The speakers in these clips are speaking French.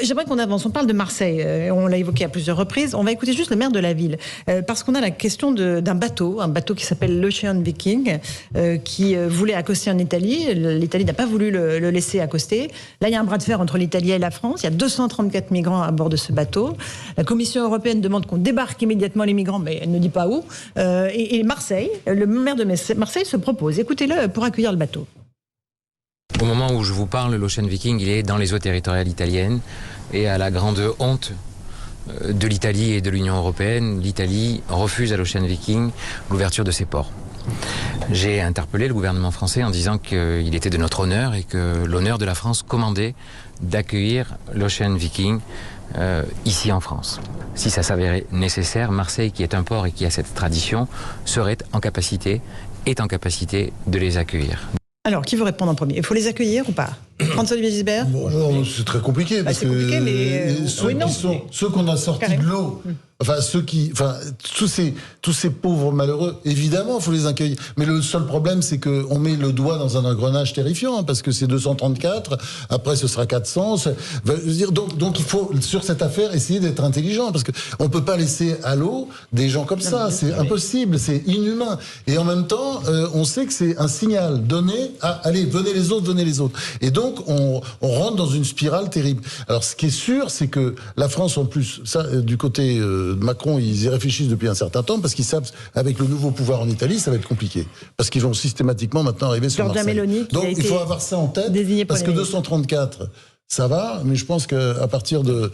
J'aimerais qu'on avance. On parle de Marseille. On l'a évoqué à plusieurs reprises. On va écouter juste le maire de la ville. Parce qu'on a la question d'un bateau. Un bateau qui s'appelle l'Ocean Viking, qui voulait accoster en Italie. L'Italie n'a pas voulu le laisser accoster. Là, il y a un bras de fer entre l'Italie et la France. Il y a 234 migrants à bord de ce bateau. La Commission européenne demande qu'on débarque immédiatement les migrants, mais elle ne dit pas où. Et Marseille, le maire de Marseille se propose. Écoutez-le pour accueillir le bateau. Au moment où je vous parle, l'Ocean Viking, il est dans les eaux territoriales italiennes et à la grande honte de l'Italie et de l'Union européenne, l'Italie refuse à l'Ocean Viking l'ouverture de ses ports. J'ai interpellé le gouvernement français en disant qu'il était de notre honneur et que l'honneur de la France commandait d'accueillir l'Ocean Viking ici en France. Si ça s'avérait nécessaire, Marseille, qui est un port et qui a cette tradition, est en capacité de les accueillir. Alors, qui veut répondre en premier? Il faut les accueillir ou pas? François-Olivier Gisbert? Bon, c'est très compliqué. Parce c'est compliqué, mais ceux qu'on a sortis de l'eau, tous ces pauvres malheureux, évidemment, il faut les accueillir. Mais le seul problème, c'est qu'on met le doigt dans un engrenage terrifiant, parce que c'est 234, après ce sera 400. Donc il faut, sur cette affaire, essayer d'être intelligent, parce qu'on ne peut pas laisser à l'eau des gens comme ça. C'est impossible, c'est inhumain. Et en même temps, on sait que c'est un signal donné à, allez, venez les autres. Et donc, on rentre dans une spirale terrible. Alors, ce qui est sûr, c'est que la France, en plus, ça, du côté de Macron, ils y réfléchissent depuis un certain temps, parce qu'ils savent, avec le nouveau pouvoir en Italie, ça va être compliqué. Parce qu'ils vont systématiquement maintenant arriver sur Marseille. Donc, il faut avoir ça en tête, parce que 234... ça va, mais je pense qu'à partir de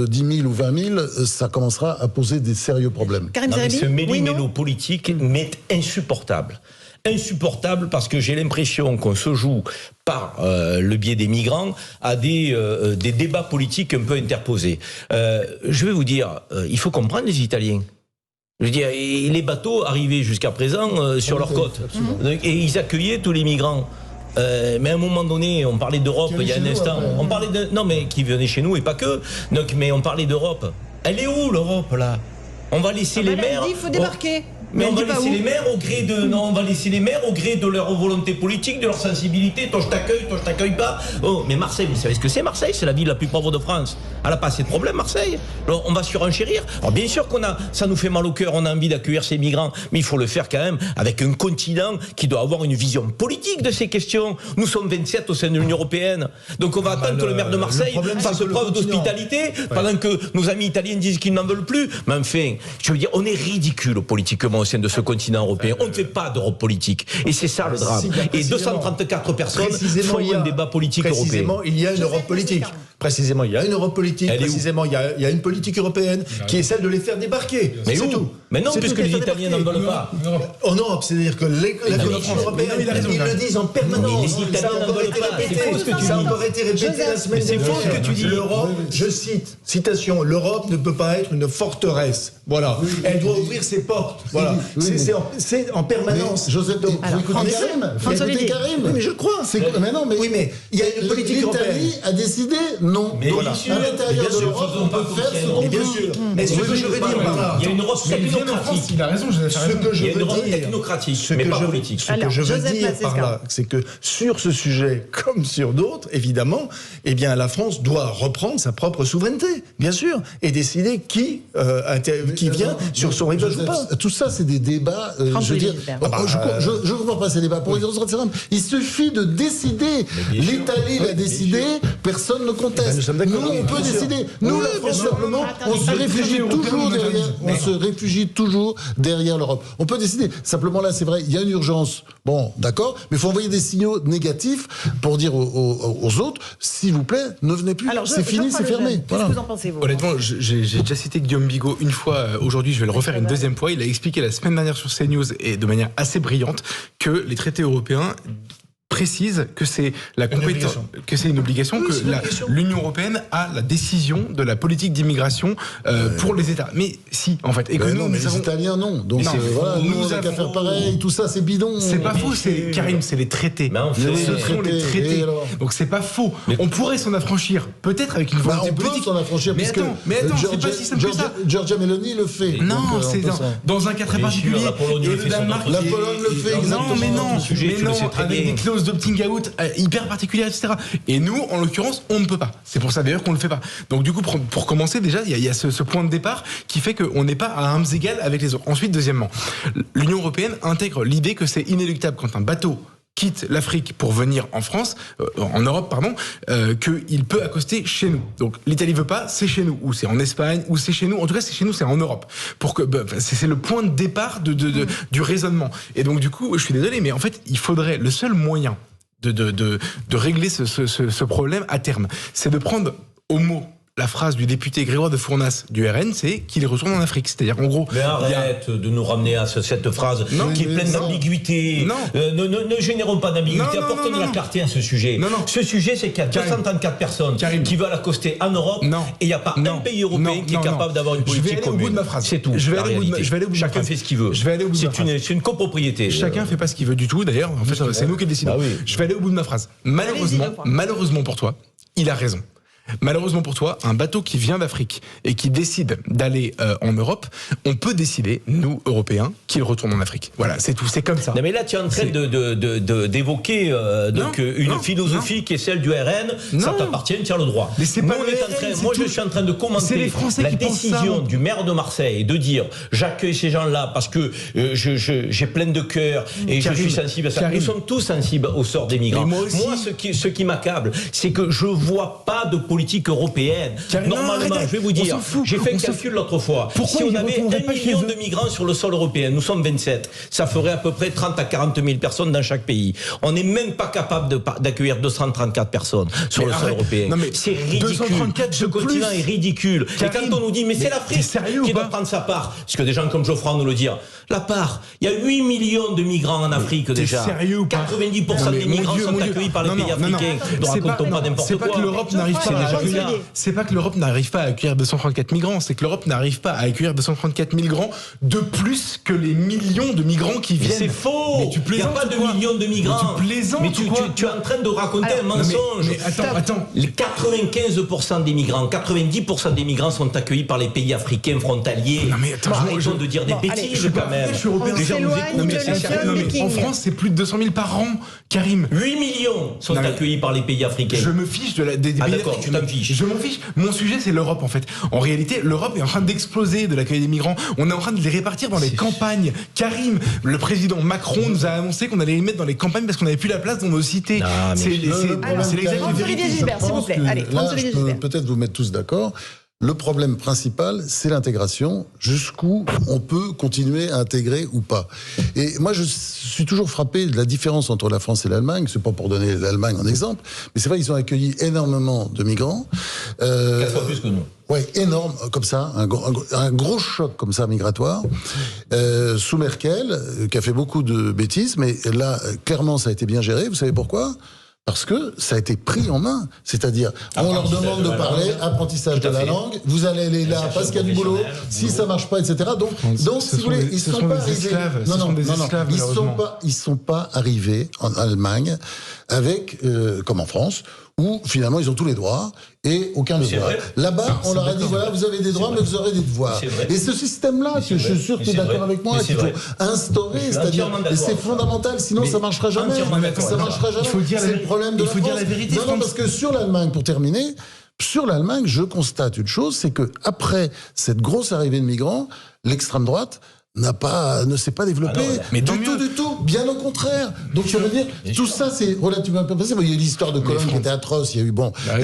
10 000 ou 20 000, ça commencera à poser des sérieux problèmes. Ce méli-mélo politique m'est insupportable. Insupportable parce que j'ai l'impression qu'on se joue par le biais des migrants à des débats politiques un peu interposés. Je vais vous dire, il faut comprendre les Italiens. Je veux dire, les bateaux arrivaient jusqu'à présent sur leur côte. Et ils accueillaient tous les migrants. Mais à un moment donné, on parlait d'Europe il y a un instant. On parlait de qui venaient chez nous et pas que. Donc, mais on parlait d'Europe. Elle est où l'Europe là? On va laisser les mers. Il faut débarquer. Mais on va laisser les maires au gré de on va laisser les maires au gré de leur volonté politique, de leur sensibilité. Toi je t'accueille pas. Oh, mais Marseille, vous savez ce que c'est Marseille? C'est la ville la plus pauvre de France. Elle a pas assez de problèmes Marseille. Alors on va surenchérir. Alors bien sûr ça nous fait mal au cœur, on a envie d'accueillir ces migrants, mais il faut le faire quand même avec un continent qui doit avoir une vision politique de ces questions. Nous sommes 27 au sein de l'Union européenne. Donc on va attendre que le maire de Marseille fasse preuve d'hospitalité pendant que nos amis italiens disent qu'ils n'en veulent plus. Mais enfin, je veux dire, on est ridicule politiquement au sein de ce continent européen. On ne fait pas d'Europe politique. Et c'est ça le drame. Et 234 personnes font un débat politique européen. Précisément, il y a une Europe politique. Précisément, il y a une Europe politique. Précisément, il y a une politique européenne qui est celle de les faire débarquer. Mais c'est où? tout. Mais non, puisque les Italiens n'en veulent pas. En Europe, c'est-à-dire que la Commission européenne, ils le disent en permanence. Ça a encore été répété. Ça a encore été répété la semaine dernière. C'est faux ce que tu dis. L'Europe, je cite, citation, l'Europe ne peut pas être une forteresse. Voilà. Elle doit ouvrir ses portes. Voilà. C'est en permanence. Joseph, vous écoutez Karim. Oui, mais je le crois. Mais non, mais oui, mais il y a une politique européenne. L'Italie a décidé non. Mais voilà. À l'intérieur de l'Europe, on peut faire ce qu'on veut. Bien sûr. Mais ce que je veux dire par là, il y a une Europe technocratique. Il a raison, ce que je veux dire, technocratique, mais pas politique. Ce que je veux dire par là, c'est que sur ce sujet, comme sur d'autres, évidemment, eh bien, la France doit reprendre sa propre souveraineté, bien sûr, et décider qui vient sur son rivage ou pas. Tout ça, c'est des débats. Je veux dire, je ne comprends pas ces débats. Pour les autres, il suffit de décider. L'Italie l'a décidé, personne ne conteste. Nous, on peut décider. Nous, la France, simplement, on se réfugie toujours derrière l'Europe. On peut décider. Simplement, là, c'est vrai, il y a une urgence. Bon, d'accord, mais il faut envoyer des signaux négatifs pour dire aux autres, s'il vous plaît, ne venez plus. C'est fini, c'est fermé. Qu'est-ce que vous en pensez, vous? Honnêtement, j'ai déjà cité Guillaume Bigot une fois. Aujourd'hui, je vais le refaire une deuxième fois. Il a expliqué la semaine dernière sur CNews et de manière assez brillante que les traités européens précise que c'est la compétence, que c'est une obligation, que l'Union européenne a la décision de la politique d'immigration pour les États. Mais si, en fait, et que nous, les Italiens non. Donc voilà, nous on n'a qu'à faire pareil. Tout ça, c'est bidon. C'est pas faux. C'est Karim, c'est les traités. Ce sont les traités. Donc c'est pas faux. On pourrait s'en affranchir, peut-être avec une volonté politique. On peut s'en affranchir. Mais attends, c'est pas si simple que ça. Giorgia Meloni le fait. Non, c'est dans un cas très particulier. La Pologne le fait. La Pologne le fait. Non, mais non, avec des clauses clause d'opting out hyper particulière, etc. Et nous, en l'occurrence, on ne peut pas. C'est pour ça d'ailleurs qu'on ne le fait pas. Donc du coup, pour commencer, déjà, il y a ce point de départ qui fait qu'on n'est pas à armes égales avec les autres. Ensuite, deuxièmement, l'Union européenne intègre l'idée que c'est inéluctable quand un bateau quitte l'Afrique pour venir en France, en Europe, pardon, qu'il peut accoster chez nous. Donc l'Italie veut pas, c'est chez nous, ou c'est en Espagne, ou c'est chez nous. En tout cas, c'est chez nous, c'est en Europe. Pour que c'est le point de départ du raisonnement. Et donc du coup, je suis désolé, mais en fait, il faudrait le seul moyen de régler ce problème à terme, c'est de prendre au mot la phrase du député Grégoire de Fournas du RN, c'est qu'il retourne en Afrique. C'est-à-dire, en gros... Mais arrête de nous ramener à cette phrase qui est pleine d'ambiguïté. Ne générons pas d'ambiguïté. Apportons de la clarté à ce sujet. Ce sujet, c'est qu'il y a 234 personnes qui veulent accoster en Europe et il n'y a pas un pays européen qui est capable d'avoir une politique commune. C'est tout. Je vais aller au bout de ma Chacun fait ce qu'il veut. C'est une copropriété. Chacun ne fait pas ce qu'il veut du tout, d'ailleurs. En fait, c'est nous qui décidons. Je vais aller au bout de ma phrase. Malheureusement pour toi, il a raison. Malheureusement pour toi, un bateau qui vient d'Afrique et qui décide d'aller en Europe, on peut décider, nous, Européens, qu'il retourne en Afrique. Voilà, c'est tout, c'est comme ça. Non mais là, tu es en train d'évoquer une philosophie qui est celle du RN, ça t'appartient, tu as le droit. Mais c'est pas moi, je suis en train de commenter la décision du maire de Marseille de dire j'accueille ces gens-là parce que j'ai plein de cœur et je suis sensible à ça. Nous sommes tous sensibles au sort des migrants. Moi, ce qui m'accable, c'est que je vois pas de politique européenne. Normalement, je vais vous dire, j'ai fait le calcul l'autre fois. Si on avait 1 million de migrants sur le sol européen, nous sommes 27, ça ferait à peu près 30 à 40 000 personnes dans chaque pays. On n'est même pas capable d'accueillir 234 personnes sur le sol européen. C'est ridicule. Ce continent est ridicule. Et quand on nous dit, mais c'est l'Afrique qui doit prendre sa part, parce que des gens comme Geoffroy nous le disent, la part, il y a 8 millions de migrants en Afrique déjà. 90% des migrants sont accueillis par les pays africains. Ne racontons pas n'importe quoi. C'est pas que l'Europe n'arrive pas à accueillir 234 migrants, c'est que l'Europe n'arrive pas à accueillir 234 migrants de plus que les millions de migrants qui viennent. C'est faux. Il n'y a pas de millions de migrants. Mais tu es en train de raconter un mensonge. Mais attends. Les 95% des migrants, 90% des migrants sont accueillis par les pays africains frontaliers. Non mais attends, arrêtons de dire des bêtises quand même. Je suis européen. En France, c'est plus de 200 000 par an, Karim. 8 millions sont accueillis par les pays africains. Je me fiche des pays d'accord, tu t'en fiches. Je m'en fiche. Mon sujet, c'est l'Europe, en fait. En réalité, l'Europe est en train d'exploser de l'accueil des migrants. On est en train de les répartir dans les campagnes. Karim, le président Macron nous a annoncé qu'on allait les mettre dans les campagnes parce qu'on n'avait plus la place dans nos cités. C'est l'exact vérité. Gilbert, s'il vous plaît. Allez, là, je peux peut-être vous mettre tous d'accord. Le problème principal, c'est l'intégration. Jusqu'où on peut continuer à intégrer ou pas. Et moi, je suis toujours frappé de la différence entre la France et l'Allemagne. C'est pas pour donner l'Allemagne en exemple, mais c'est vrai qu'ils ont accueilli énormément de migrants. 4 fois plus que nous. Ouais, énorme, comme ça, un gros choc comme ça migratoire. Sous Merkel, qui a fait beaucoup de bêtises, mais là, clairement, ça a été bien géré. Vous savez pourquoi ? Parce que ça a été pris en main. C'est-à-dire, on leur demande de parler, apprentissage de la langue, vous allez aller là parce qu'il y a du boulot, si ça marche pas, etc. Donc si vous voulez, ils sont pas arrivés. Ils sont pas arrivés en Allemagne avec, comme en France, où finalement ils ont tous les droits et aucun devoir. Là-bas, on leur a dit voilà, vous avez des droits, mais vous aurez des devoirs. Et ce système-là, je suis sûr que tu es d'accord avec moi, qu'il faut instaurer, c'est-à-dire, c'est fondamental, sinon ça marchera jamais. Ça marchera jamais. C'est le problème de la France. dire la vérité. Non, parce que sur l'Allemagne, pour terminer, sur l'Allemagne, je constate une chose, c'est que après cette grosse arrivée de migrants, l'extrême droite ne s'est pas développé mais du tout, bien au contraire. Donc je veux dire, tout ça c'est relativement peu passé. Il y a eu l'histoire de Cologne qui était atroce, il y a eu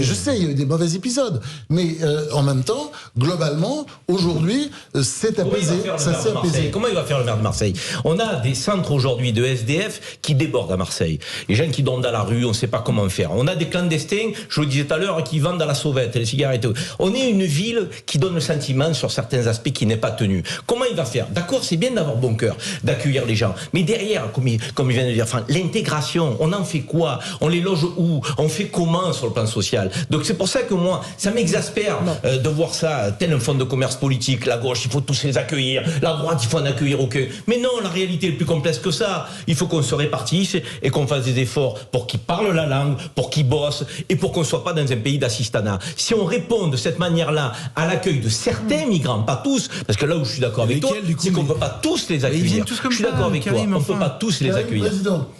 je sais, il y a eu des mauvais épisodes, mais en même temps, globalement, aujourd'hui, c'est apaisé, ça s'est apaisé. Comment il va faire le maire de Marseille ? On a des centres aujourd'hui de SDF qui débordent à Marseille. Les gens qui dorment dans la rue, on ne sait pas comment faire. On a des clandestins, je vous le disais tout à l'heure, qui vendent à la sauvette, les cigarettes. On est une ville qui donne le sentiment sur certains aspects qui n'est pas tenu. Comment il va faire ? D'accord, c'est bien d'avoir bon cœur, d'accueillir les gens. Mais derrière, comme il vient de dire, l'intégration, on en fait quoi ? On les loge où ? On fait comment sur le plan social ? Donc c'est pour ça que moi, ça m'exaspère de voir ça, tel un fonds de commerce politique. La gauche, il faut tous les accueillir. La droite, il faut en accueillir aucun. Mais non, la réalité est plus complexe que ça. Il faut qu'on se répartisse et qu'on fasse des efforts pour qu'ils parlent la langue, pour qu'ils bossent et pour qu'on ne soit pas dans un pays d'assistanat. Si on répond de cette manière-là à l'accueil de certains migrants, pas tous, parce que là où je suis d'accord avec toi, c'est qu'on ne peut pas tous les accueillir. Je suis d'accord avec toi, on ne peut pas tous les accueillir.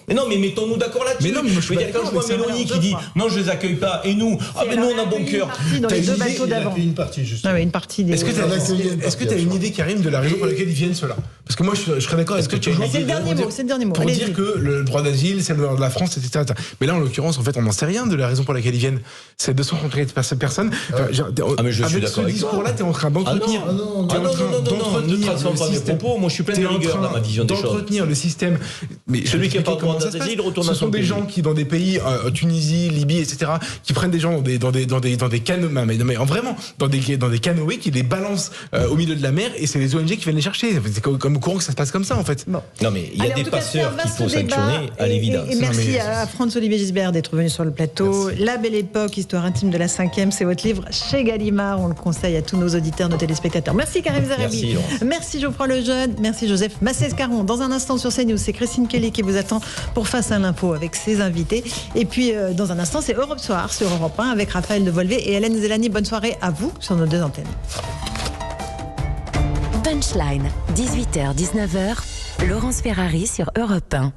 Mais non, mais mettons-nous d'accord là-dessus. Mais non, mais moi, je suis veux dire, quand je vois Mélanie qui dit non, je les accueille pas, et nous, mais nous on a bon cœur. Dans les deux bateaux d'avant. Une partie, justement. Une partie des. Est-ce que tu as une idée, Karim, de la raison pour laquelle ils viennent ceux-là? Parce que moi, je serais d'accord. Est-ce que tu as une idée? C'est le dernier mot. Pour dire que le droit d'asile, c'est le droit de la France, etc. Mais là, en l'occurrence, en fait, on n'en sait rien de la raison pour laquelle ils viennent. C'est 234 personnes. Mais je suis avec d'accord ce avec discours-là, t'es en train d'entretenir. Non, ne transforme pas mes propos. Moi, je suis plein de rigueur dans ma vision des choses. D'entretenir le système. Mais celui qui n'a pas le droit d'asile retourne à son pays. Ce sont des gens qui, dans des pays, Tunisie, Libye, etc., qui prennent des gens dans des canoës, mais vraiment, dans des canoës, qui les balancent au milieu de la mer, et c'est les ONG qui viennent les chercher. C'est comme au courant que ça se passe comme ça, en fait. Bon. Non, mais il y a des passeurs qu'il faut sanctionner, à l'évidence. Et merci à Franz-Olivier Gisbert d'être venu sur le plateau. Merci. La Belle Époque, histoire intime de la 5e, c'est votre livre chez Gallimard. On le conseille à tous nos auditeurs, nos téléspectateurs. Merci Karim Zeribi. Merci Geoffroy Lejeune. Merci Joseph Massescaron. Dans un instant sur CNews, c'est Christine Kelly qui vous attend pour Face à l'info avec ses invités. Et puis dans un instant, c'est Europe Soir sur Europe 1 avec Raphaël Devolvé et Hélène Zélani. Bonne soirée à vous sur nos deux antennes. Punchline, 18h-19h, Laurence Ferrari sur Europe 1.